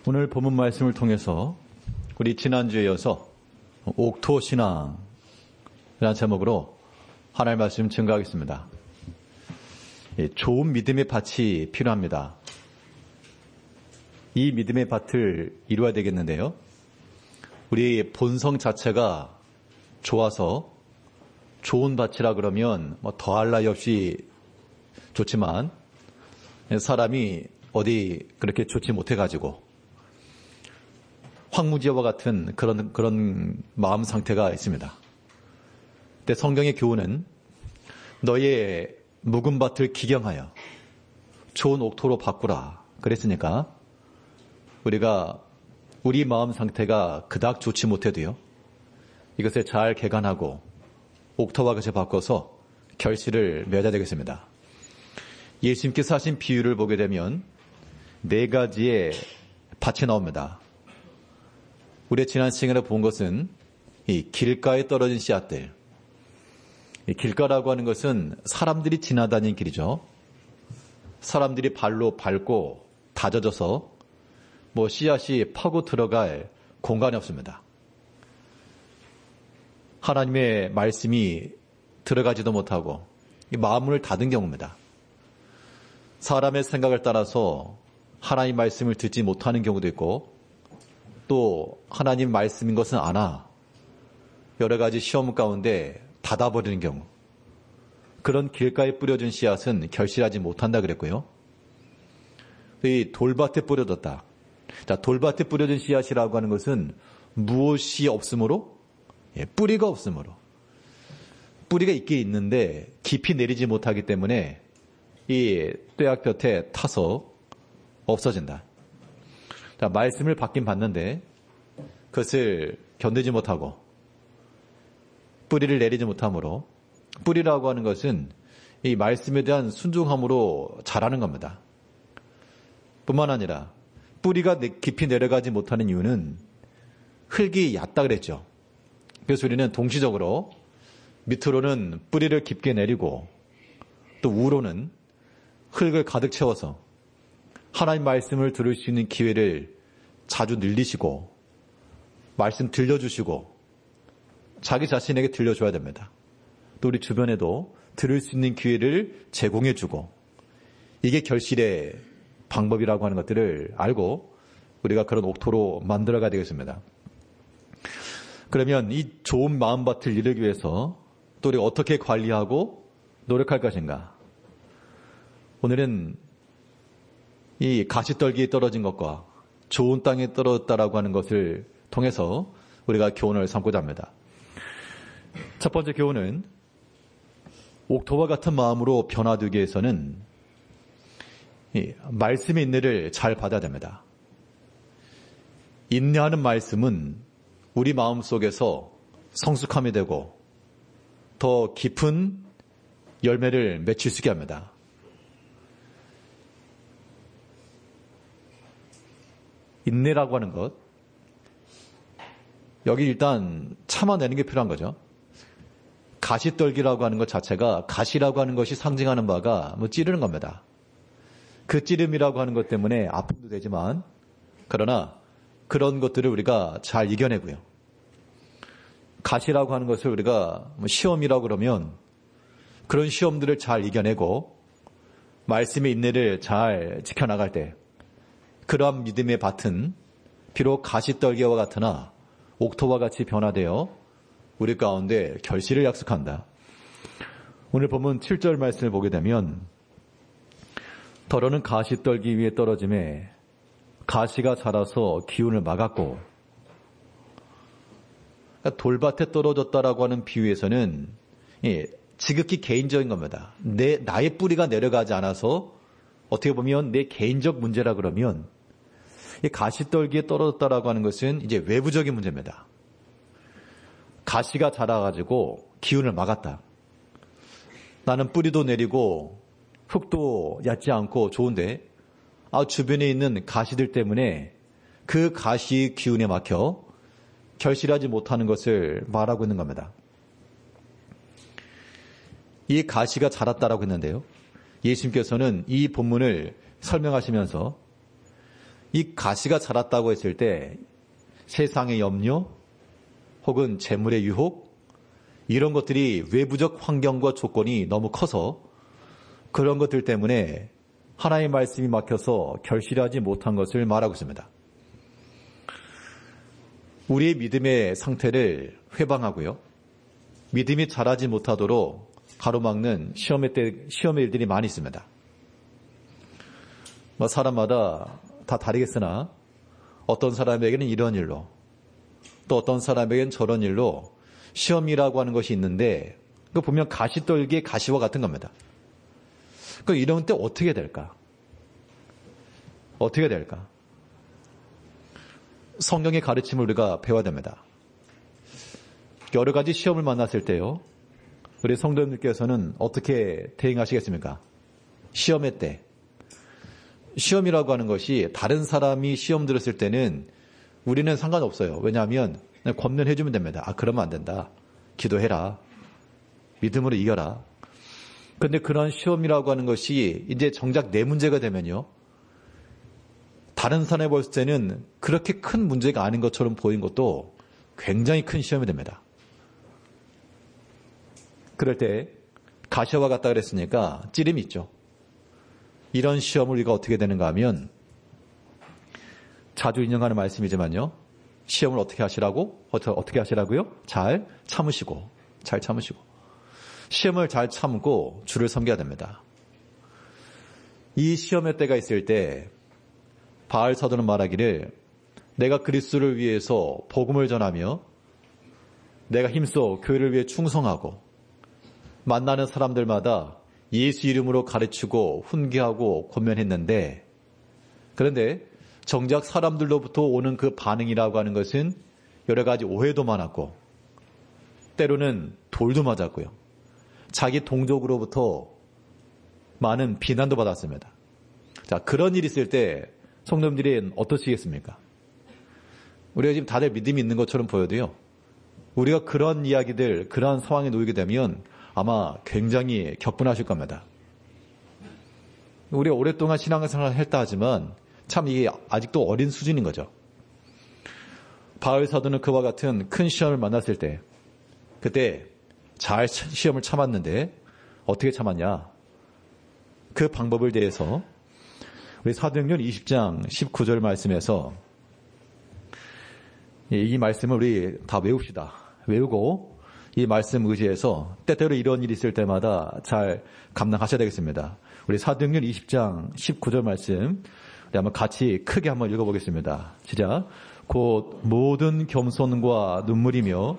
오늘 본문 말씀을 통해서 우리 지난주에 이어서 옥토신앙이라는 제목으로 하나님의 말씀 증거하겠습니다. 좋은 믿음의 밭이 필요합니다. 이 믿음의 밭을 이루어야 되겠는데요. 우리 본성 자체가 좋아서 좋은 밭이라 그러면 더할 나위 없이 좋지만 사람이 어디 그렇게 좋지 못해가지고 황무지와 같은 그런 마음 상태가 있습니다. 근데 성경의 교훈은 너의 묵은 밭을 기경하여 좋은 옥토로 바꾸라 그랬으니까 우리가 우리 마음 상태가 그닥 좋지 못해도요. 이것을 잘 개간하고 옥토와 같이 바꿔서 결실을 맺어야 되겠습니다. 예수님께서 하신 비유를 보게 되면 4가지의 밭이 나옵니다. 우리 지난 시간에 본 것은 이 길가에 떨어진 씨앗들. 이 길가라고 하는 것은 사람들이 지나다니는 길이죠. 사람들이 발로 밟고 다져져서 씨앗이 파고 들어갈 공간이 없습니다. 하나님의 말씀이 들어가지도 못하고 이 마음을 닫은 경우입니다. 사람의 생각을 따라서 하나님 말씀을 듣지 못하는 경우도 있고 또 하나님 말씀인 것은 아나 여러 가지 시험 가운데 닫아버리는 경우 그런 길가에 뿌려진 씨앗은 결실하지 못한다 그랬고요. 이 돌밭에 뿌려졌다. 자, 돌밭에 뿌려진 씨앗이라고 하는 것은 무엇이 없으므로? 뿌리가 없으므로. 뿌리가 있긴 있는데 깊이 내리지 못하기 때문에 이 뙤약볕에 타서 없어진다. 자, 말씀을 받긴 받는데 그것을 견디지 못하고 뿌리를 내리지 못하므로 뿌리라고 하는 것은 이 말씀에 대한 순종함으로 자라는 겁니다. 뿐만 아니라 뿌리가 깊이 내려가지 못하는 이유는 흙이 얕다 그랬죠. 그래서 우리는 동시적으로 밑으로는 뿌리를 깊게 내리고 또 우로는 흙을 가득 채워서 하나님 말씀을 들을 수 있는 기회를 자주 늘리시고 말씀 들려주시고 자기 자신에게 들려줘야 됩니다. 또 우리 주변에도 들을 수 있는 기회를 제공해주고 이게 결실의 방법이라고 하는 것들을 알고 우리가 그런 옥토로 만들어가야 되겠습니다. 그러면 이 좋은 마음밭을 이루기 위해서 또 우리가 어떻게 관리하고 노력할 것인가? 오늘은 이 가시떨기에 떨어진 것과 좋은 땅에 떨어졌다라고 하는 것을 통해서 우리가 교훈을 삼고자 합니다. 첫 번째 교훈은 옥토와 같은 마음으로 변화되기 위해서는 말씀의 인내를 잘 받아야 됩니다. 인내하는 말씀은 우리 마음 속에서 성숙함이 되고 더 깊은 열매를 맺힐 수 있게 합니다. 인내라고 하는 것, 여기 일단 참아내는 게 필요한 거죠. 가시떨기라고 하는 것 자체가 가시라고 하는 것이 상징하는 바가 찌르는 겁니다. 그 찌름이라고 하는 것 때문에 아픔도 되지만 그러나 그런 것들을 우리가 잘 이겨내고요. 가시라고 하는 것을 우리가 시험이라고 그러면 그런 시험들을 잘 이겨내고 말씀의 인내를 잘 지켜나갈 때 그러한 믿음의 밭은 비록 가시떨기와 같으나 옥토와 같이 변화되어 우리 가운데 결실을 약속한다. 오늘 보면 7절 말씀을 보게 되면 더러는 가시떨기 위에 떨어짐에 가시가 자라서 기운을 막았고 그러니까 돌밭에 떨어졌다라고 하는 비유에서는 지극히 개인적인 겁니다. 나의 뿌리가 내려가지 않아서 어떻게 보면 내 개인적 문제라 그러면 이 가시떨기에 떨어졌다라고 하는 것은 이제 외부적인 문제입니다. 가시가 자라가지고 기운을 막았다. 나는 뿌리도 내리고 흙도 얕지 않고 좋은데 주변에 있는 가시들 때문에 그 가시의 기운에 막혀 결실하지 못하는 것을 말하고 있는 겁니다. 이 가시가 자랐다라고 했는데요. 예수님께서는 이 본문을 설명하시면서 이 가시가 자랐다고 했을 때 세상의 염려 혹은 재물의 유혹 이런 것들이 외부적 환경과 조건이 너무 커서 그런 것들 때문에 하나님의 말씀이 막혀서 결실하지 못한 것을 말하고 있습니다. 우리의 믿음의 상태를 회방하고요. 믿음이 자라지 못하도록 가로막는 시험의 일들이 많이 있습니다. 사람마다 다 다르겠으나 어떤 사람에게는 이런 일로 또 어떤 사람에게는 저런 일로 시험이라고 하는 것이 있는데 그 보면 가시떨기의 가시와 같은 겁니다. 이런 때 어떻게 될까? 어떻게 될까? 성경의 가르침을 우리가 배워야 됩니다. 여러 가지 시험을 만났을 때요. 우리 성도님들께서는 어떻게 대응하시겠습니까? 시험의 때. 시험이라고 하는 것이 다른 사람이 시험 들었을 때는 우리는 상관없어요. 왜냐하면 그냥 권면해주면 됩니다. 그러면 안 된다. 기도해라. 믿음으로 이겨라. 그런데 그런 시험이라고 하는 것이 이제 정작 내 문제가 되면요. 다른 사람이 봤을 때는 그렇게 큰 문제가 아닌 것처럼 보인 것도 굉장히 큰 시험이 됩니다. 그럴 때 가시와 같다 그랬으니까 찌름이 있죠. 이런 시험을 우리가 어떻게 되는가 하면 자주 인용하는 말씀이지만요. 시험을 어떻게 하시라고요? 잘 참으시고. 시험을 잘 참고 주를 섬겨야 됩니다. 이 시험의 때가 있을 때 바알 사도는 말하기를 내가 그리스도를 위해서 복음을 전하며 내가 힘써 교회를 위해 충성하고 만나는 사람들마다 예수 이름으로 가르치고 훈계하고 권면했는데 그런데 정작 사람들로부터 오는 그 반응이라고 하는 것은 여러 가지 오해도 많았고 때로는 돌도 맞았고요. 자기 동족으로부터 많은 비난도 받았습니다. 자, 그런 일이 있을 때 성도님들이 어떠시겠습니까? 우리가 지금 다들 믿음이 있는 것처럼 보여도요. 우리가 그런 이야기들, 그런 상황에 놓이게 되면 아마 굉장히 격분하실 겁니다. 우리가 오랫동안 신앙생활을 했다 하지만 참 이게 아직도 어린 수준인 거죠. 바울 사도는 그와 같은 큰 시험을 만났을 때 그때 잘 시험을 참았는데 어떻게 참았냐? 그 방법을 대해서 우리 사도행전 20장 19절 말씀에서 이 말씀을 우리 다 외웁시다. 외우고 이 말씀 의지해서 때때로 이런 일이 있을 때마다 잘 감당하셔야 되겠습니다. 우리 사도행전 20장 19절 말씀 우리 한번 같이 크게 한번 읽어보겠습니다. 시작. 곧 모든 겸손과 눈물이며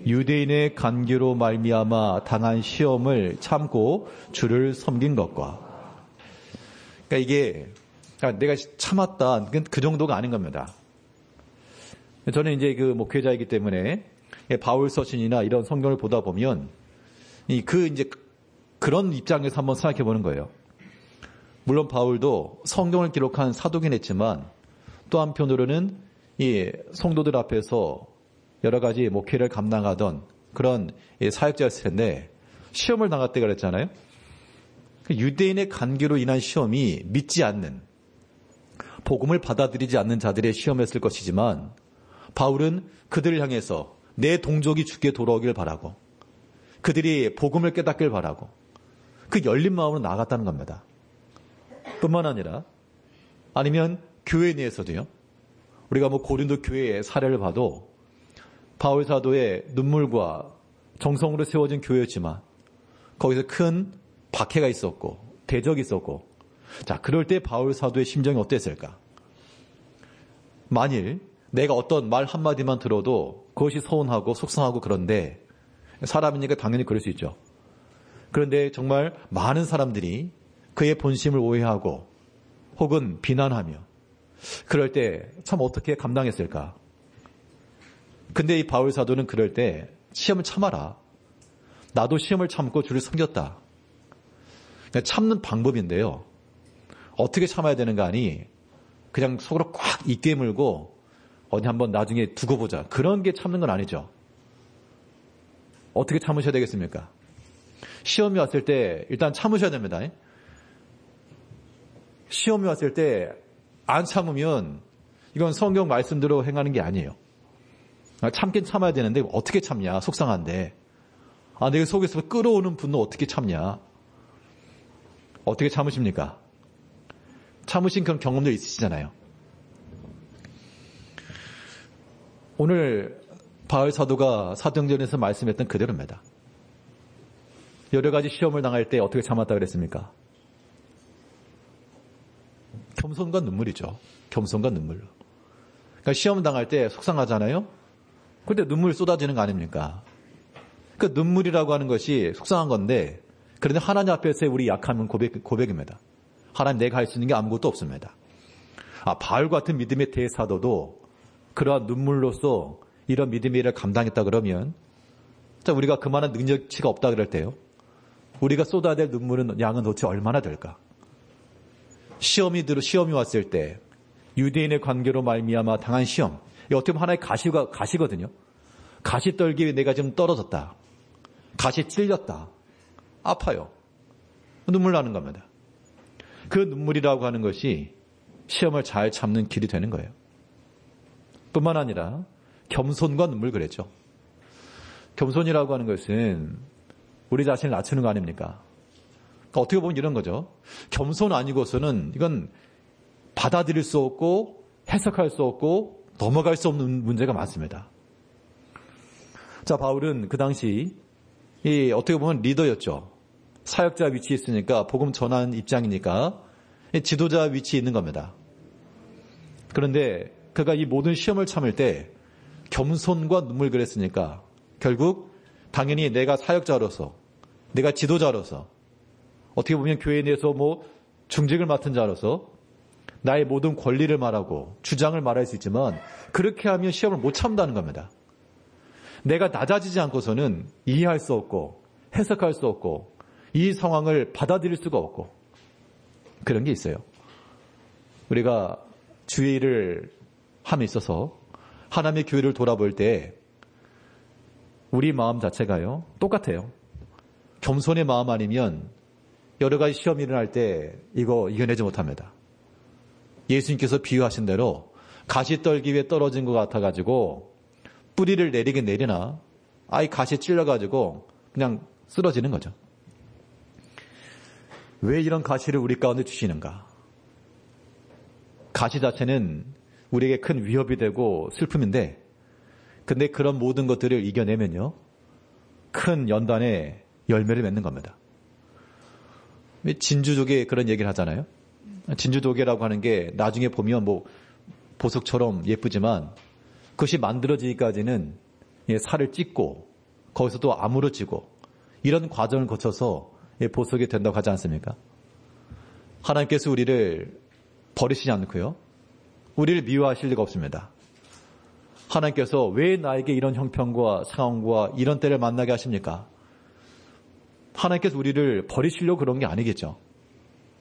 유대인의 간계로 말미암아 당한 시험을 참고 주를 섬긴 것과 그러니까 이게 내가 참았다 그 정도가 아닌 겁니다. 저는 이제 그 목회자이기 때문에 바울 서신이나 이런 성경을 보다 보면 이제 그런 입장에서 한번 생각해 보는 거예요. 물론 바울도 성경을 기록한 사도긴 했지만 또 한편으로는 이 성도들 앞에서 여러 가지 목회를 감당하던 그런 사역자였을 텐데 시험을 당할 때가 그랬잖아요. 유대인의 간계로 인한 시험이 믿지 않는 복음을 받아들이지 않는 자들의 시험이었을 것이지만 바울은 그들을 향해서 내 동족이 주께 돌아오길 바라고 그들이 복음을 깨닫길 바라고 그 열린 마음으로 나아갔다는 겁니다. 뿐만 아니라 아니면 교회 내에서도요. 우리가 고린도 교회의 사례를 봐도 바울 사도의 눈물과 정성으로 세워진 교회였지만 거기서 큰 박해가 있었고 대적이 있었고 자 그럴 때 바울 사도의 심정이 어땠을까? 만일 내가 어떤 말 한마디만 들어도 그것이 서운하고 속상하고 그런데 사람이니까 당연히 그럴 수 있죠. 그런데 정말 많은 사람들이 그의 본심을 오해하고 혹은 비난하며 그럴 때 참 어떻게 감당했을까? 근데 이 바울 사도는 그럴 때 시험을 참아라. 나도 시험을 참고 주를 섬겼다. 참는 방법인데요. 어떻게 참아야 되는가 하니 그냥 속으로 꽉 있게 물고 어디 한번 나중에 두고 보자. 그런 게 참는 건 아니죠. 어떻게 참으셔야 되겠습니까? 시험이 왔을 때 일단 참으셔야 됩니다. 시험이 왔을 때 안 참으면 이건 성경 말씀대로 행하는 게 아니에요. 참긴 참아야 되는데 어떻게 참냐? 속상한데. 내 속에서 끓어오는 분노 어떻게 참냐? 어떻게 참으십니까? 참으신 그런 경험도 있으시잖아요. 오늘 바울 사도가 사도행전에서 말씀했던 그대로입니다. 여러 가지 시험을 당할 때 어떻게 참았다 그랬습니까? 겸손과 눈물이죠. 겸손과 눈물로. 그러니까 시험 당할 때 속상하잖아요. 그런데 눈물 쏟아지는 거 아닙니까? 그 눈물이라고 하는 것이 속상한 건데, 그런데 하나님 앞에서의 우리 약함은 고백입니다. 하나님, 내가 할 수 있는 게 아무것도 없습니다. 바울 같은 믿음의 대사도도 그러한 눈물로써 이런 믿음의 일을 감당했다 그러면, 자, 우리가 그만한 능력치가 없다 그럴 때요, 우리가 쏟아야 될 눈물은 양은 도대체 얼마나 될까? 시험이 왔을 때 유대인의 관계로 말미암아 당한 시험, 이 어떻게 보면 하나의 가시거든요. 가시 떨기 위해 내가 지금 떨어졌다. 가시 찔렸다. 아파요. 눈물 나는 겁니다. 그 눈물이라고 하는 것이 시험을 잘 참는 길이 되는 거예요. 뿐만 아니라 겸손과 눈물 그랬죠. 겸손이라고 하는 것은 우리 자신을 낮추는 거 아닙니까? 그러니까 어떻게 보면 이런 거죠. 겸손 아니고서는 이건 받아들일 수 없고 해석할 수 없고 넘어갈 수 없는 문제가 많습니다. 자, 바울은 그 당시 어떻게 보면 리더였죠. 사역자 위치에 있으니까, 복음 전환 입장이니까 지도자 위치에 있는 겁니다. 그런데 그가 이 모든 시험을 참을 때 겸손과 눈물 그랬으니까 결국 당연히 내가 사역자로서, 내가 지도자로서, 어떻게 보면 교회 내에서 중직을 맡은 자로서 나의 모든 권리를 말하고 주장을 말할 수 있지만, 그렇게 하면 시험을 못 참는다는 겁니다. 내가 낮아지지 않고서는 이해할 수 없고 해석할 수 없고 이 상황을 받아들일 수가 없고, 그런 게 있어요. 우리가 주의 일을 함에 있어서 하나님의 교회를 돌아볼 때 우리 마음 자체가요, 똑같아요. 겸손의 마음 아니면 여러 가지 시험이 일어날 때 이거 이겨내지 못합니다. 예수님께서 비유하신 대로 가시 떨기 위해 떨어진 것 같아가지고 뿌리를 내리긴 내리나 가시에 찔려가지고 그냥 쓰러지는 거죠. 왜 이런 가시를 우리 가운데 주시는가? 가시 자체는 우리에게 큰 위협이 되고 슬픔인데, 근데 그런 모든 것들을 이겨내면요, 큰 연단의 열매를 맺는 겁니다. 진주조개 그런 얘기를 하잖아요. 진주조개라고 하는 게 나중에 보면 보석처럼 예쁘지만 그것이 만들어지기까지는 살을 찢고 거기서 또 아물어지고 이런 과정을 거쳐서 보석이 된다고 하지 않습니까? 하나님께서 우리를 버리시지 않고요, 우리를 미워하실 리가 없습니다. 하나님께서 왜 나에게 이런 형편과 상황과 이런 때를 만나게 하십니까? 하나님께서 우리를 버리시려고 그런 게 아니겠죠.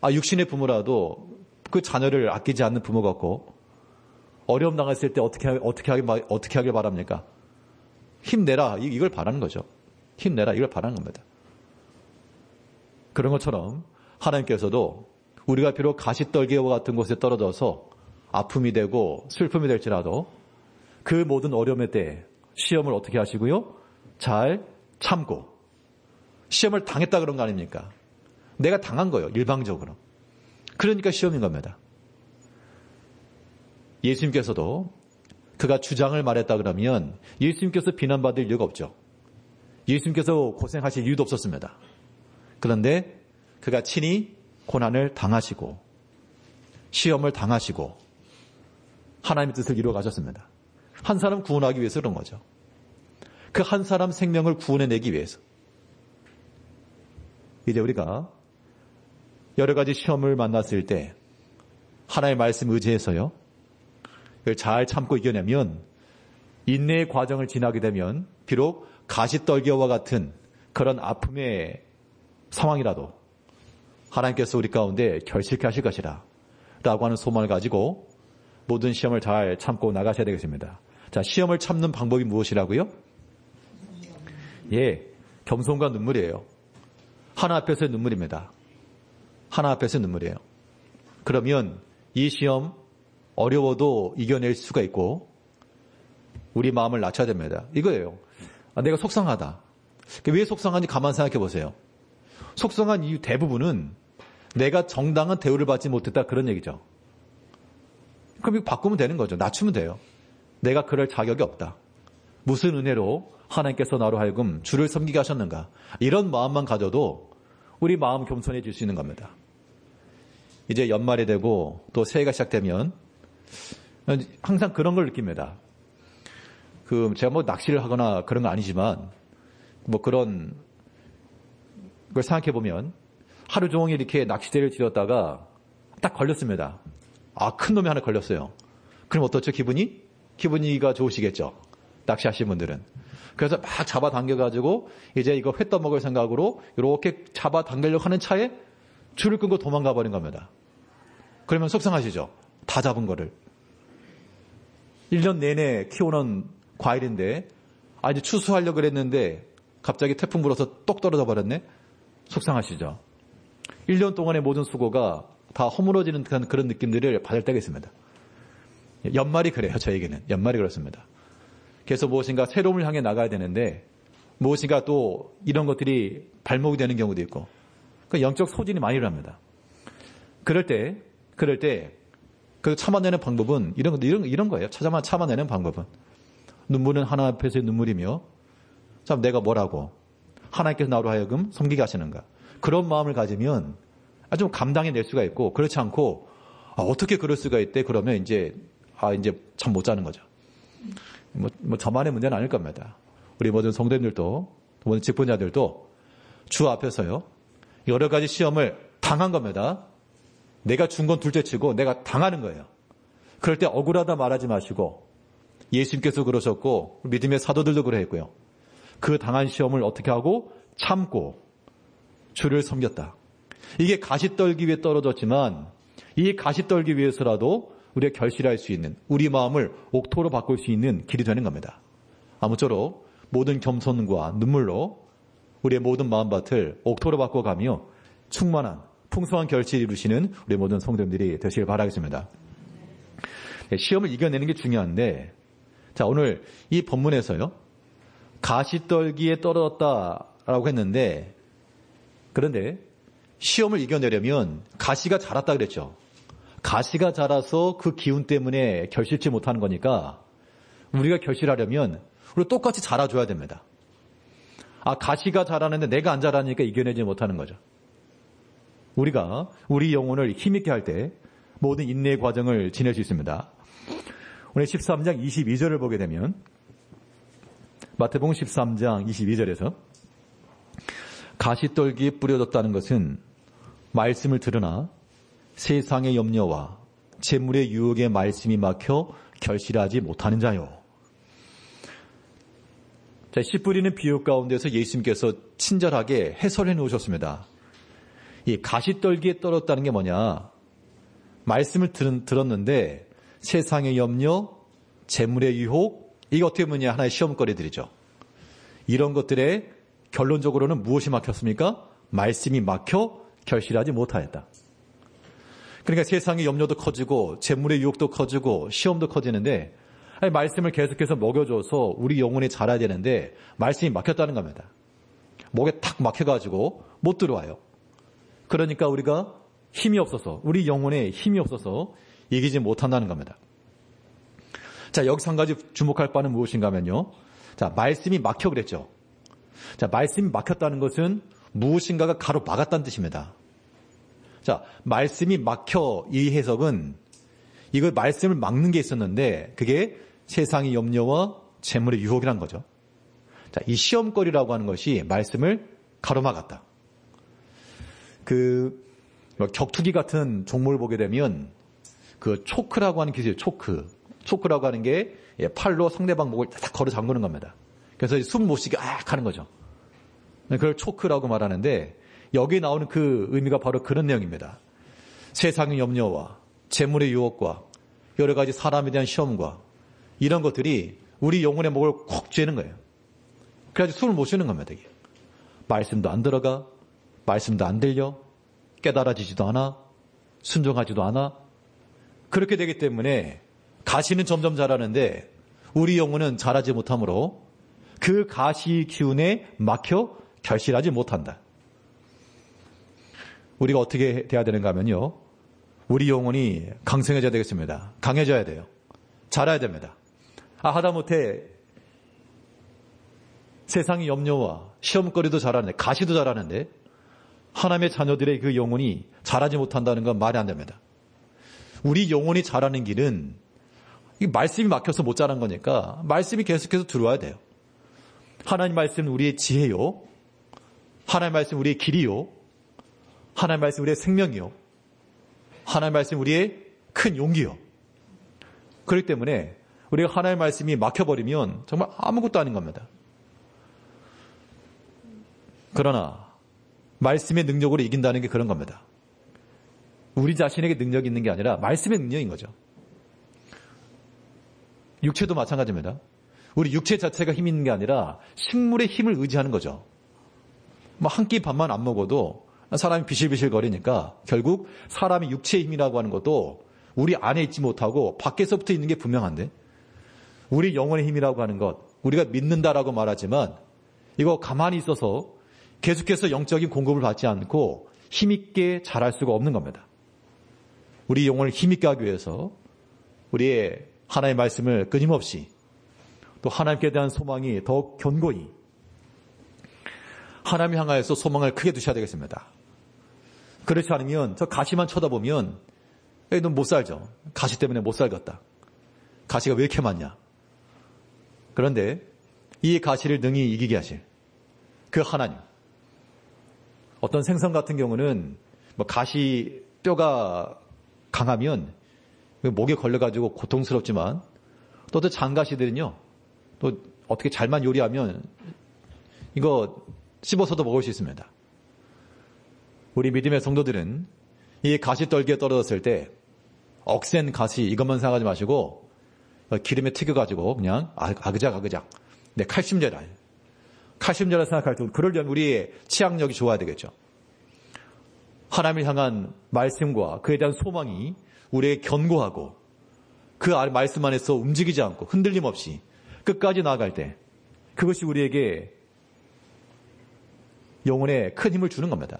육신의 부모라도 그 자녀를 아끼지 않는 부모 같고, 어려움 당했을 때 어떻게 하길 바랍니까? 힘내라, 이걸 바라는 거죠. 힘내라, 이걸 바라는 겁니다. 그런 것처럼 하나님께서도 우리가 비록 가시떨기와 같은 곳에 떨어져서 아픔이 되고 슬픔이 될지라도 그 모든 어려움의 때 시험을 어떻게 하시고요? 잘 참고. 시험을 당했다 그런 거 아닙니까? 내가 당한 거예요, 일방적으로. 그러니까 시험인 겁니다. 예수님께서도 그가 주장을 말했다 그러면 예수님께서 비난받을 이유가 없죠. 예수님께서 고생하실 이유도 없었습니다. 그런데 그가 친히 고난을 당하시고 시험을 당하시고 하나님의 뜻을 이루어 가셨습니다. 한 사람 구원하기 위해서 그런 거죠. 그 한 사람 생명을 구원해내기 위해서. 이제 우리가 여러 가지 시험을 만났을 때 하나님의 말씀 의지해서요, 그걸 잘 참고 이겨내면, 인내의 과정을 지나게 되면 비록 가시떨기와 같은 그런 아픔의 상황이라도 하나님께서 우리 가운데 결실케 하실 것이라 라고 하는 소망을 가지고 모든 시험을 잘 참고 나가셔야 되겠습니다. 자, 시험을 참는 방법이 무엇이라고요? 겸손과 눈물이에요. 하나 앞에서의 눈물입니다. 하나 앞에서의 눈물이에요. 그러면 이 시험 어려워도 이겨낼 수가 있고 우리 마음을 낮춰야 됩니다. 이거예요. 내가 속상하다. 왜 속상한지 가만 생각해 보세요. 속상한 이유 대부분은 내가 정당한 대우를 받지 못했다 그런 얘기죠. 그럼 이거 바꾸면 되는 거죠. 낮추면 돼요. 내가 그럴 자격이 없다. 무슨 은혜로 하나님께서 나로 하여금 주를 섬기게 하셨는가. 이런 마음만 가져도 우리 마음 겸손해질 수 있는 겁니다. 이제 연말이 되고 또 새해가 시작되면 항상 그런 걸 느낍니다. 제가 뭐 낚시를 하거나 그런 거 아니지만 뭐 그런 걸 생각해 보면 하루 종일 이렇게 낚시대를 지었다가 딱 걸렸습니다. 큰 놈이 하나 걸렸어요. 그럼 어떻죠? 기분이가 좋으시겠죠? 낚시하신 분들은. 그래서 막 잡아당겨가지고 이제 이거 회 떠먹을 생각으로 이렇게 잡아당기려고 하는 차에 줄을 끊고 도망가 버린 겁니다. 그러면 속상하시죠? 다 잡은 거를. 1년 내내 키워놓은 과일인데 이제 추수하려고 그랬는데 갑자기 태풍 불어서 똑 떨어져 버렸네? 속상하시죠? 1년 동안의 모든 수고가 다 허물어지는 그런 느낌들을 받을 때가 있습니다. 연말이 그래요. 저에게는. 연말이 그렇습니다. 그래서 무엇인가 새로움을 향해 나가야 되는데 무엇인가 또 이런 것들이 발목이 되는 경우도 있고 영적 소진이 많이 일어납니다. 그럴 때 그 참아내는 방법은 이런 거예요. 참아내는 방법은 눈물은 하나님 앞에서의 눈물이며 참 내가 뭐라고 하나님께서 나로 하여금 섬기게 하시는가. 그런 마음을 가지면 좀 감당해낼 수가 있고 그렇지 않고 어떻게 그럴 수가 있대 그러면 이제 참 못 자는 거죠. 뭐 저만의 문제는 아닐 겁니다. 우리 모든 성도님들도 모든 직분자들도 주 앞에서요 여러 가지 시험을 당한 겁니다. 내가 준 건 둘째치고 내가 당하는 거예요. 그럴 때 억울하다 말하지 마시고 예수님께서 그러셨고 믿음의 사도들도 그랬고요. 그 당한 시험을 어떻게 하고 참고 주를 섬겼다. 이게 가시떨기 위해 떨어졌지만 이 가시떨기 위해서라도 우리가 결실할 수 있는 우리 마음을 옥토로 바꿀 수 있는 길이 되는 겁니다. 아무쪼록 모든 겸손과 눈물로 우리의 모든 마음밭을 옥토로 바꿔가며 충만한 풍성한 결실을 이루시는 우리 모든 성도님들이 되시길 바라겠습니다. 시험을 이겨내는 게 중요한데 자 오늘 이 본문에서요 가시떨기에 떨어졌다라고 했는데 그런데 시험을 이겨내려면 가시가 자랐다 그랬죠. 가시가 자라서 그 기운 때문에 결실치 못하는 거니까 우리가 결실하려면 우리 똑같이 자라줘야 됩니다. 가시가 자라는데 내가 안 자라니까 이겨내지 못하는 거죠. 우리가 우리 영혼을 힘있게 할 때 모든 인내의 과정을 지낼 수 있습니다. 오늘 13장 22절을 보게 되면 마태복음 13장 22절에서 가시떨기에 뿌려졌다는 것은 말씀을 들으나 세상의 염려와 재물의 유혹에 말씀이 막혀 결실하지 못하는 자요. 자, 씨 뿌리는 비유 가운데서 예수님께서 친절하게 해설해 놓으셨습니다. 이 가시떨기에 떨어졌다는 게 뭐냐? 말씀을 들었는데 세상의 염려, 재물의 유혹, 이게 어떻게 보면 하나의 시험거리들이죠. 이런 것들에 결론적으로는 무엇이 막혔습니까? 말씀이 막혀 결실하지 못하였다. 그러니까 세상의 염려도 커지고 재물의 유혹도 커지고 시험도 커지는데 말씀을 계속해서 먹여줘서 우리 영혼이 자라야 되는데 말씀이 막혔다는 겁니다. 목에 탁 막혀가지고 못 들어와요. 그러니까 우리가 힘이 없어서 우리 영혼에 힘이 없어서 이기지 못한다는 겁니다. 자, 여기서 한 가지 주목할 바는 무엇인가 하면요. 자, 말씀이 막혀 그랬죠. 자, 말씀이 막혔다는 것은 무엇인가가 가로막았다는 뜻입니다. 자, 말씀이 막혀 이 해석은 이걸 말씀을 막는 게 있었는데 그게 세상의 염려와 재물의 유혹이란 거죠. 자, 이 시험거리라고 하는 것이 말씀을 가로막았다. 격투기 같은 종목을 보게 되면 그 초크라고 하는 기술이에요. 초크라고 하는 게 팔로 상대방 목을 딱 걸어 잠그는 겁니다. 그래서 숨 못 쉬게 하는 거죠. 그걸 초크라고 말하는데 여기에 나오는 그 의미가 바로 그런 내용입니다. 세상의 염려와 재물의 유혹과 여러 가지 사람에 대한 시험과 이런 것들이 우리 영혼의 목을 콕 쥐는 거예요. 그래가지고 숨을 못 쉬는 겁니다. 이게. 말씀도 안 들어가, 말씀도 안 들려, 깨달아지지도 않아, 순종하지도 않아. 그렇게 되기 때문에 가시는 점점 자라는데 우리 영혼은 자라지 못하므로 그 가시 기운에 막혀 결실하지 못한다. 우리가 어떻게 돼야 되는가 하면요. 우리 영혼이 강성해져야 되겠습니다. 강해져야 돼요. 자라야 됩니다. 하다못해 세상의 염려와 시험거리도 자라는데 가시도 자라는데 하나님의 자녀들의 그 영혼이 자라지 못한다는 건 말이 안 됩니다. 우리 영혼이 자라는 길은 이 말씀이 막혀서 못 자란 거니까 말씀이 계속해서 들어와야 돼요. 하나님 말씀은 우리의 지혜요. 하나님 말씀 우리의 길이요. 하나님 말씀 우리의 생명이요. 하나님 말씀 우리의 큰 용기요. 그렇기 때문에 우리가 하나님 말씀이 막혀버리면 정말 아무것도 아닌 겁니다. 그러나 말씀의 능력으로 이긴다는 게 그런 겁니다. 우리 자신에게 능력이 있는 게 아니라 말씀의 능력인 거죠. 육체도 마찬가지입니다. 우리 육체 자체가 힘 있는 게 아니라 식물의 힘을 의지하는 거죠. 한 끼 밥만 안 먹어도 사람이 비실비실 거리니까 결국 사람의 육체의 힘이라고 하는 것도 우리 안에 있지 못하고 밖에서부터 있는 게 분명한데 우리 영혼의 힘이라고 하는 것, 우리가 믿는다라고 말하지만 이거 가만히 있어서 계속해서 영적인 공급을 받지 않고 힘있게 자랄 수가 없는 겁니다. 우리 영혼을 힘있게 하기 위해서 우리의 하나님의 말씀을 끊임없이 또 하나님께 대한 소망이 더욱 견고히 하나님 향하여서 소망을 크게 두셔야 되겠습니다. 그렇지 않으면 저 가시만 쳐다보면 넌 못 살죠. 가시 때문에 못 살겠다. 가시가 왜 이렇게 많냐. 그런데 이 가시를 능히 이기게 하실 그 하나님. 어떤 생선 같은 경우는 가시 뼈가 강하면 목에 걸려가지고 고통스럽지만 또 장가시들은요. 또 어떻게 잘만 요리하면 이거 씹어서도 먹을 수 있습니다. 우리 믿음의 성도들은 이 가시떨기에 떨어졌을 때 억센 가시 이것만 생각하지 마시고 기름에 튀겨가지고 그냥 아그작 네, 칼슘제라 생각할 때 그러려면 우리의 치악력이 좋아야 되겠죠. 하나님을 향한 말씀과 그에 대한 소망이 우리에게 견고하고 그 말씀 안에서 움직이지 않고 흔들림 없이 끝까지 나아갈 때 그것이 우리에게 영혼에 큰 힘을 주는 겁니다.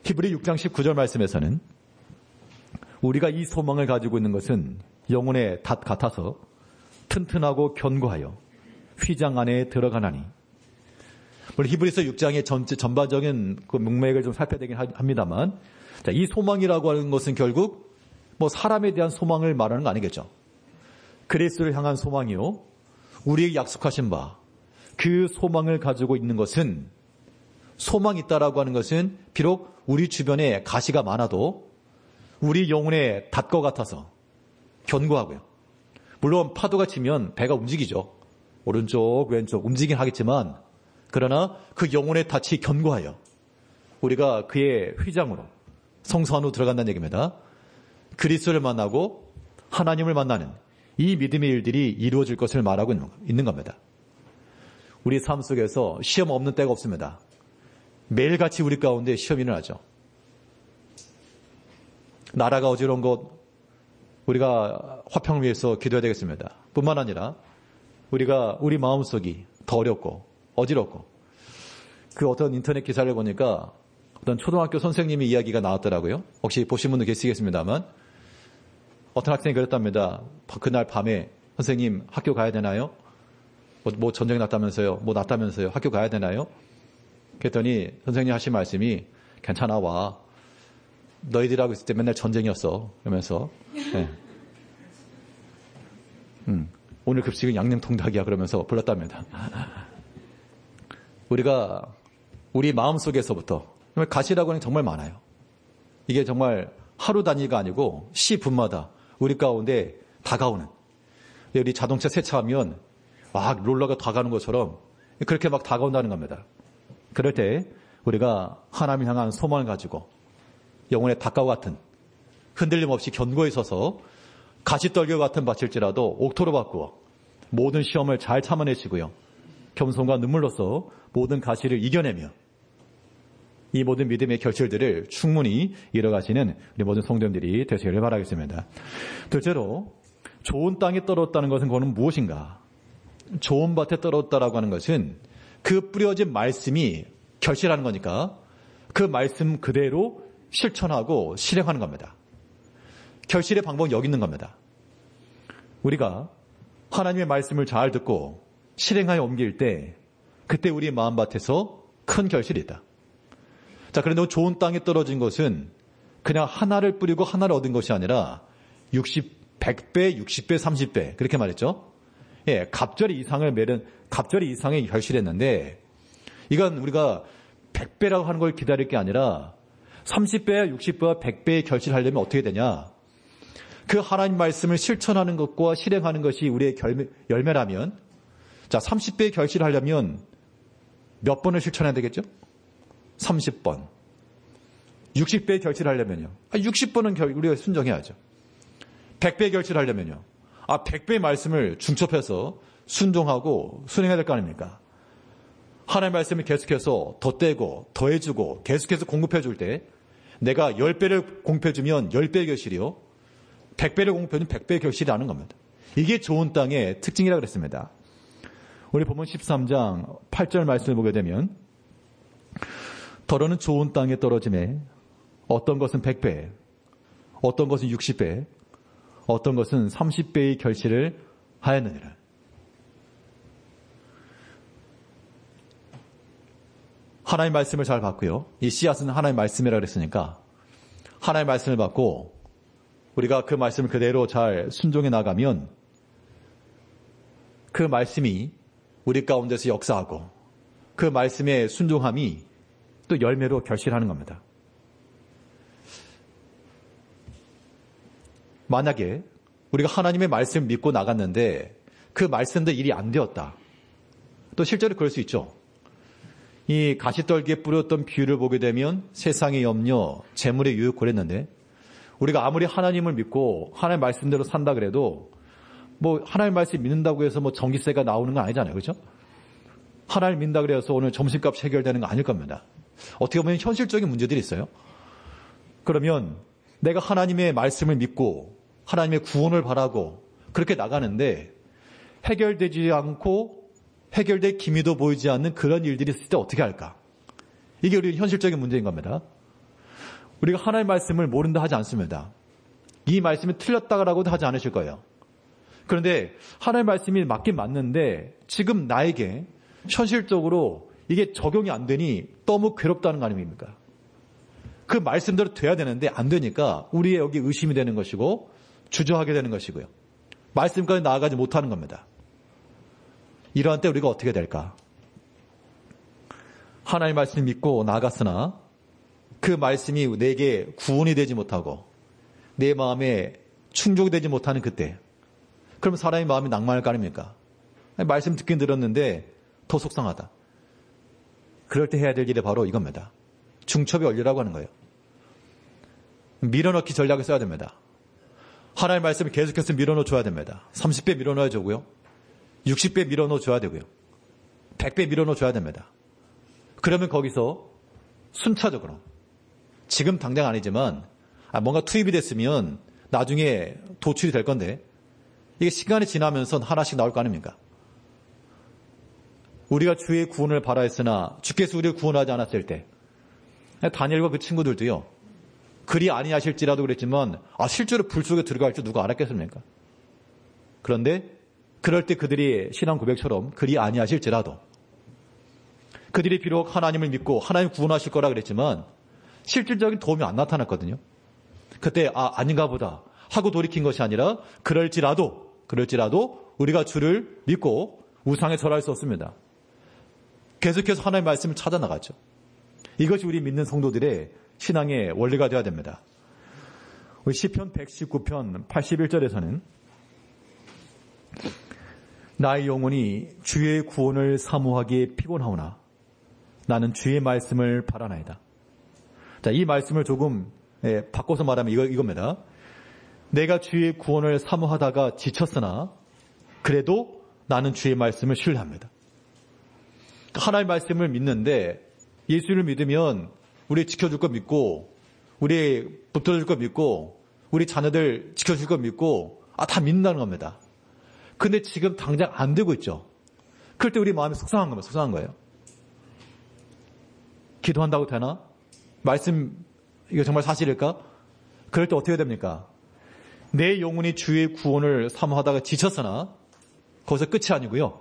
히브리 6장 19절 말씀에서는 우리가 이 소망을 가지고 있는 것은 영혼의 닷 같아서 튼튼하고 견고하여 휘장 안에 들어가나니. 물론 히브리서 6장의 전반적인 그 문맥을 좀 살펴야 되긴 합니다만 이 소망이라고 하는 것은 결국 사람에 대한 소망을 말하는 거 아니겠죠. 그리스도를 향한 소망이요. 우리에게 약속하신 바 그 소망을 가지고 있는 것은 소망이 있다라고 하는 것은 비록 우리 주변에 가시가 많아도 우리 영혼의 닷과 같아서 견고하고요. 물론 파도가 치면 배가 움직이죠. 오른쪽 왼쪽 움직이긴 하겠지만 그러나 그 영혼의 닷이 견고하여 우리가 그의 휘장으로 성소 안으로 들어간다는 얘기입니다. 그리스도를 만나고 하나님을 만나는 이 믿음의 일들이 이루어질 것을 말하고 있는 겁니다. 우리 삶 속에서 시험 없는 때가 없습니다. 매일같이 우리 가운데 시험이 일어나죠. 나라가 어지러운 것 우리가 화평을 위해서 기도해야 되겠습니다. 뿐만 아니라 우리가 우리 마음속이 더 어렵고 어지럽고 그 어떤 인터넷 기사를 보니까 어떤 초등학교 선생님의 이야기가 나왔더라고요. 혹시 보신 분도 계시겠습니다만 어떤 학생이 그랬답니다. 그날 밤에 선생님 학교 가야 되나요? 뭐 전쟁이 났다면서요. 학교 가야 되나요? 그랬더니 선생님 하신 말씀이 괜찮아 와. 너희들하고 있을 때 맨날 전쟁이었어. 그러면서 네. 오늘 급식은 양념통닭이야 그러면서 불렀답니다. 우리가 우리 마음속에서부터 가시라고 하는 게 정말 많아요. 이게 정말 하루 단위가 아니고 시분마다 우리 가운데 다가오는 우리 자동차 세차하면 막 롤러가 다가오는 것처럼 그렇게 막 다가온다는 겁니다. 그럴 때 우리가 하나님을 향한 소망을 가지고 영혼의 닭과 같은 흔들림 없이 견고히 서서 가시떨기 같은 밭일지라도 옥토로 바꾸어 모든 시험을 잘 참아내시고요. 겸손과 눈물로써 모든 가시를 이겨내며 이 모든 믿음의 결실들을 충분히 이뤄가시는 우리 모든 성도님들이 되시기를 바라겠습니다. 둘째로 좋은 땅에 떨어졌다는 것은 그거는 무엇인가? 좋은 밭에 떨어졌다라고 하는 것은 그 뿌려진 말씀이 결실하는 거니까 그 말씀 그대로 실천하고 실행하는 겁니다. 결실의 방법은 여기 있는 겁니다. 우리가 하나님의 말씀을 잘 듣고 실행하여 옮길 때 그때 우리의 마음밭에서 큰 결실이 있다. 자, 그런데 좋은 땅에 떨어진 것은 그냥 하나를 뿌리고 하나를 얻은 것이 아니라 100배, 60배, 30배 그렇게 말했죠. 예, 갑절이 이상의 결실했는데 이건 우리가 100배라고 하는 걸 기다릴 게 아니라 30배와 60배와 100배의 결실하려면 어떻게 되냐? 그 하나님 말씀을 실천하는 것과 실행하는 것이 우리의 열매라면 자, 30배의 결실하려면 몇 번을 실천해야 되겠죠? 30번. 60배의 결실하려면요. 60번은 우리가 순종해야죠. 100배의 결실하려면요. 100배의 말씀을 중첩해서 순종하고 순행해야 될 거 아닙니까? 하나님의 말씀을 계속해서 덧대고 더해주고 계속해서 공급해 줄 때 내가 10배를 공급해 주면 10배의 결실이요. 100배를 공급해 주면 100배의 결실이라는 겁니다. 이게 좋은 땅의 특징이라고 그랬습니다. 우리 본문 13장 8절 말씀을 보게 되면 더러는 좋은 땅에 떨어짐에 어떤 것은 100배, 어떤 것은 60배, 어떤 것은 30배의 결실을 하였느니라. 하나님의 말씀을 잘 받고요. 이 씨앗은 하나님의 말씀이라고 그랬으니까 하나님의 말씀을 받고 우리가 그 말씀을 그대로 잘 순종해 나가면 그 말씀이 우리 가운데서 역사하고 그 말씀의 순종함이 또 열매로 결실하는 겁니다. 만약에 우리가 하나님의 말씀을 믿고 나갔는데 그 말씀도 일이 안 되었다. 또 실제로 그럴 수 있죠. 이 가시떨기에 뿌렸던 비유를 보게 되면 세상의 염려, 재물의 유혹 그랬는데 우리가 아무리 하나님을 믿고 하나님의 말씀대로 산다 그래도 뭐 하나님의 말씀 믿는다고 해서 뭐 전기세가 나오는 건 아니잖아요. 그렇죠? 하나님 믿는다 그래서 오늘 점심값 해결되는 거 아닐 겁니다. 어떻게 보면 현실적인 문제들이 있어요. 그러면 내가 하나님의 말씀을 믿고 하나님의 구원을 바라고 그렇게 나가는데 해결되지 않고 해결될 기미도 보이지 않는 그런 일들이 있을 때 어떻게 할까? 이게 우리 현실적인 문제인 겁니다. 우리가 하나님의 말씀을 모른다 하지 않습니다. 이 말씀이 틀렸다라고도 하지 않으실 거예요. 그런데 하나님의 말씀이 맞긴 맞는데 지금 나에게 현실적으로 이게 적용이 안 되니 너무 괴롭다는 거 아닙니까? 그 말씀대로 돼야 되는데 안 되니까 우리의 여기 의심이 되는 것이고 주저하게 되는 것이고요. 말씀까지 나아가지 못하는 겁니다. 이러한 때 우리가 어떻게 될까? 하나님의 말씀을 믿고 나아갔으나 그 말씀이 내게 구원이 되지 못하고 내 마음에 충족이 되지 못하는 그때 그러면 사람의 마음이 낭만할 거 아닙니까? 말씀 듣긴 들었는데 더 속상하다. 그럴 때 해야 될 일이 바로 이겁니다. 중첩이 원리라고 하는 거예요. 밀어넣기 전략을 써야 됩니다. 하나님의 말씀을 계속해서 밀어넣어줘야 됩니다. 30배 밀어넣어줘고요. 60배 밀어넣어줘야 되고요. 100배 밀어넣어줘야 됩니다. 그러면 거기서 순차적으로 지금 당장 아니지만 뭔가 투입이 됐으면 나중에 도출이 될 건데 이게 시간이 지나면서 하나씩 나올 거 아닙니까? 우리가 주의 구원을 바라했으나 주께서 우리를 구원하지 않았을 때 다니엘과 그 친구들도요. 그리 아니하실지라도 그랬지만 실제로 불 속에 들어갈 줄 누가 알았겠습니까? 그런데 그럴 때 그들이 신앙 고백처럼 그리 아니하실지라도 그들이 비록 하나님을 믿고 하나님 구원하실 거라 그랬지만 실질적인 도움이 안 나타났거든요. 그때 아닌가 보다 하고 돌이킨 것이 아니라 그럴지라도 우리가 주를 믿고 우상에 절할 수 없습니다. 계속해서 하나님의 말씀을 찾아나가죠. 이것이 우리 믿는 성도들의 신앙의 원리가 되어야 됩니다. 우리 시편 119편 81절에서는 나의 영혼이 주의 구원을 사모하기에 피곤하오나 나는 주의 말씀을 바라나이다. 자, 이 말씀을 조금 바꿔서 말하면 이겁니다. 내가 주의 구원을 사모하다가 지쳤으나 그래도 나는 주의 말씀을 신뢰합니다. 하나님의 말씀을 믿는데 예수를 믿으면 우리 지켜줄 거 믿고, 우리 붙들어줄 거 믿고, 우리 자녀들 지켜줄 거 믿고, 다 믿는다는 겁니다. 근데 지금 당장 안 되고 있죠. 그럴 때 우리 마음이 속상한 겁니다. 속상한 거예요. 기도한다고 되나? 말씀, 이거 정말 사실일까? 그럴 때 어떻게 됩니까? 내 영혼이 주의 구원을 사모하다가 지쳤으나 거기서 끝이 아니고요.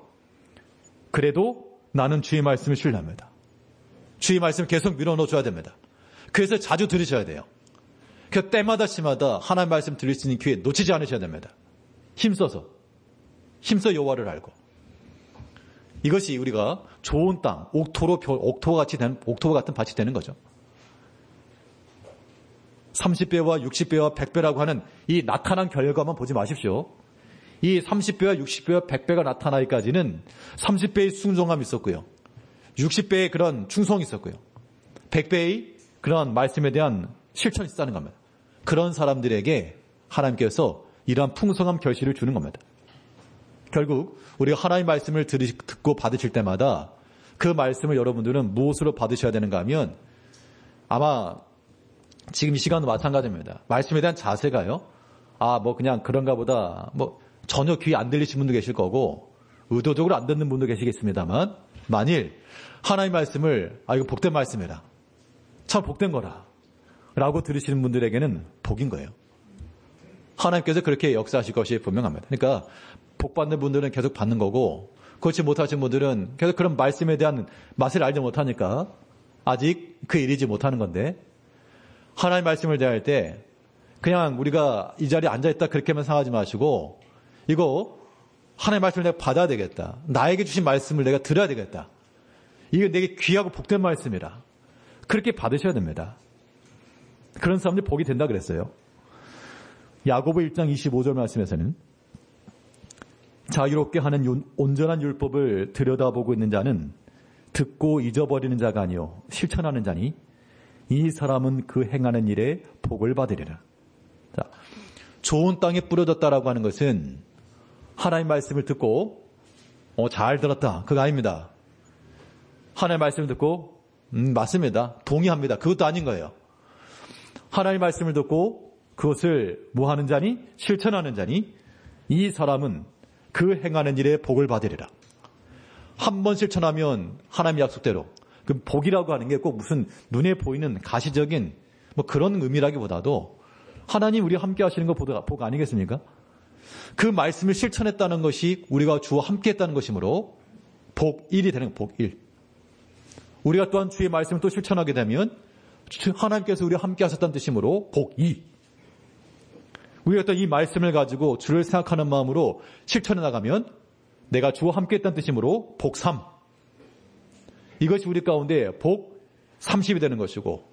그래도 나는 주의 말씀을 신뢰합니다. 주의 말씀을 계속 밀어넣어줘야 됩니다. 그래서 자주 들으셔야 돼요. 그 때마다 시마다 하나님의 말씀 들을 수 있는 기회 놓치지 않으셔야 됩니다. 힘써 여호와를 알고. 이것이 우리가 좋은 땅, 옥토와 같은 밭이 되는 거죠. 30배와 60배와 100배라고 하는 이 나타난 결과만 보지 마십시오. 이 30배와 60배와 100배가 나타나기까지는 30배의 순종함이 있었고요. 60배의 그런 충성이 있었고요. 100배의 그런 말씀에 대한 실천이 있다는 겁니다. 그런 사람들에게 하나님께서 이러한 풍성한 결실을 주는 겁니다. 결국 우리가 하나님의 말씀을 듣고 받으실 때마다 그 말씀을 여러분들은 무엇으로 받으셔야 되는가 하면 아마 지금 이 시간도 마찬가지입니다. 말씀에 대한 자세가요. 그냥 그런가 보다. 전혀 귀 안 들리신 분도 계실 거고 의도적으로 안 듣는 분도 계시겠습니다만 만일 하나님의 말씀을 이거 복된 말씀이라. 참 복된 거라. 라고 들으시는 분들에게는 복인 거예요. 하나님께서 그렇게 역사하실 것이 분명합니다. 그러니까 복 받는 분들은 계속 받는 거고 그렇지 못하신 분들은 계속 그런 말씀에 대한 맛을 알지 못하니까 아직 그 일이지 못하는 건데 하나님의 말씀을 대할 때 그냥 우리가 이 자리에 앉아있다 그렇게만 생각하지 마시고 이거 하나님의 말씀을 내가 받아야 되겠다. 나에게 주신 말씀을 내가 들어야 되겠다. 이게 내게 귀하고 복된 말씀이라. 그렇게 받으셔야 됩니다. 그런 사람들이 복이 된다 그랬어요. 야고보 1장 25절 말씀에서는 자유롭게 하는 온전한 율법을 들여다보고 있는 자는 듣고 잊어버리는 자가 아니요 실천하는 자니 이 사람은 그 행하는 일에 복을 받으리라. 자, 좋은 땅에 뿌려졌다라고 하는 것은 하나님의 말씀을 듣고 잘 들었다. 그거 아닙니다. 하나님의 말씀을 듣고 맞습니다. 동의합니다. 그것도 아닌 거예요. 하나님의 말씀을 듣고 그것을 뭐 하는 자니? 실천하는 자니? 이 사람은 그 행하는 일에 복을 받으리라. 한 번 실천하면 하나님의 약속대로 그 복이라고 하는 게 꼭 무슨 눈에 보이는 가시적인 그런 의미라기보다도 하나님 우리와 함께 하시는 거 복 아니겠습니까? 그 말씀을 실천했다는 것이 우리가 주와 함께 했다는 것이므로 복 1이 되는 복 1. 우리가 또한 주의 말씀을 또 실천하게 되면 하나님께서 우리와 함께 하셨다는 뜻이므로 복 2. 우리가 또 이 말씀을 가지고 주를 생각하는 마음으로 실천해 나가면 내가 주와 함께 했다는 뜻이므로 복 3. 이것이 우리 가운데 복 30이 되는 것이고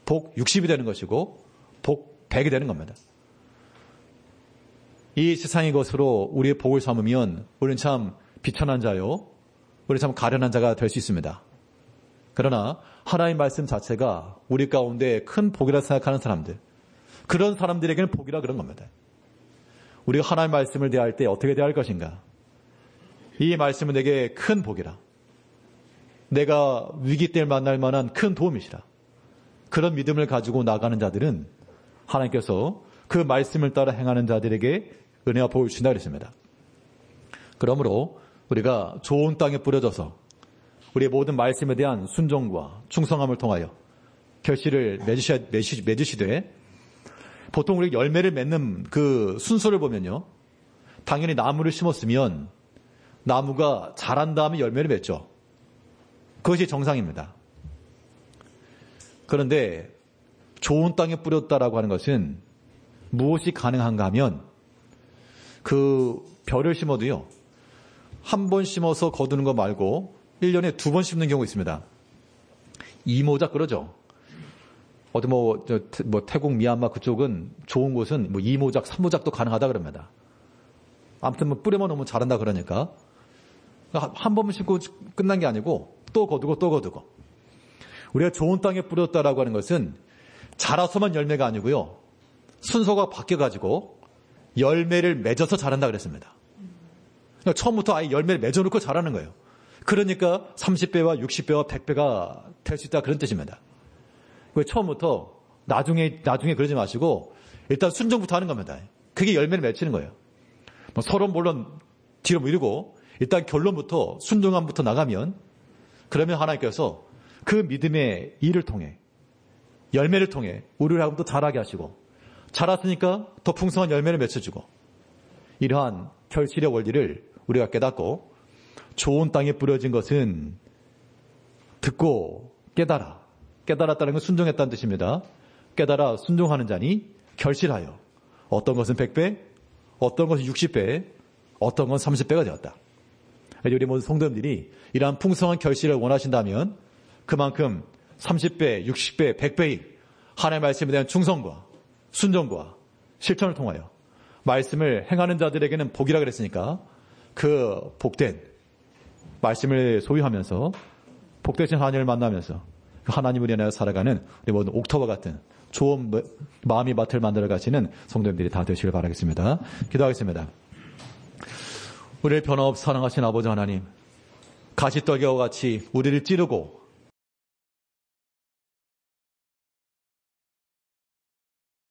복 60이 되는 것이고 복 100이 되는 겁니다. 이 세상의 것으로 우리의 복을 삼으면 우리는 참 비천한 자요. 우리는 참 가련한 자가 될 수 있습니다. 그러나 하나님의 말씀 자체가 우리 가운데 큰 복이라 생각하는 사람들, 그런 사람들에게는 복이라 그런 겁니다. 우리가 하나님의 말씀을 대할 때 어떻게 대할 것인가? 이 말씀은 내게 큰 복이라. 내가 위기 때 만날 만한 큰 도움이시라. 그런 믿음을 가지고 나가는 자들은 하나님께서 그 말씀을 따라 행하는 자들에게 은혜와 복을 주신다 그랬습니다. 그러므로 우리가 좋은 땅에 뿌려져서 우리의 모든 말씀에 대한 순종과 충성함을 통하여 결실을 맺으시되 보통 우리 열매를 맺는 그 순서를 보면요. 당연히 나무를 심었으면 나무가 자란 다음에 열매를 맺죠. 그것이 정상입니다. 그런데 좋은 땅에 뿌렸다라고 하는 것은 무엇이 가능한가 하면 그 벼를 심어도요. 한 번 심어서 거두는 거 말고 1년에 2번 심는 경우가 있습니다. 이모작 그러죠. 어디 태국 미얀마 그쪽은 좋은 곳은 이모작, 3모작도 가능하다 그럽니다. 아무튼 뿌려만 놓으면 자란다 그러니까 한 번만 심고 끝난 게 아니고 또 거두고 또 거두고. 우리가 좋은 땅에 뿌렸다라고 하는 것은 자라서만 열매가 아니고요. 순서가 바뀌어가지고 열매를 맺어서 자란다 그랬습니다. 그러니까 처음부터 아예 열매를 맺어놓고 자라는 거예요. 그러니까 30배와 60배와 100배가 될 수 있다 그런 뜻입니다. 처음부터 나중에 그러지 마시고 일단 순종부터 하는 겁니다. 그게 열매를 맺히는 거예요. 서로 물론 뒤로 미루고 일단 결론부터 순종함부터 나가면 그러면 하나님께서 그 믿음의 일을 통해 열매를 통해 우리를 하고 또 자라게 하시고 자랐으니까 더 풍성한 열매를 맺혀주고 이러한 결실의 원리를 우리가 깨닫고 좋은 땅에 뿌려진 것은 듣고 깨달았다는 건 순종했다는 뜻입니다. 깨달아 순종하는 자니 결실하여 어떤 것은 100배, 어떤 것은 60배, 어떤 건 30배가 되었다. 우리 모든 성도님들이 이러한 풍성한 결실을 원하신다면 그만큼 30배, 60배, 100배의 하나님의 말씀에 대한 충성과 순종과 실천을 통하여 말씀을 행하는 자들에게는 복이라 그랬으니까 그 복된 말씀을 소유하면서 복되신 하나님을 만나면서 하나님을 인하여 살아가는 우리 모든 옥토와 같은 좋은 마음의 밭을 만들어 가시는 성도님들이 다 되시길 바라겠습니다. 기도하겠습니다. 우리를 변함없이 사랑하신 아버지 하나님, 가시떨기와 같이 우리를 찌르고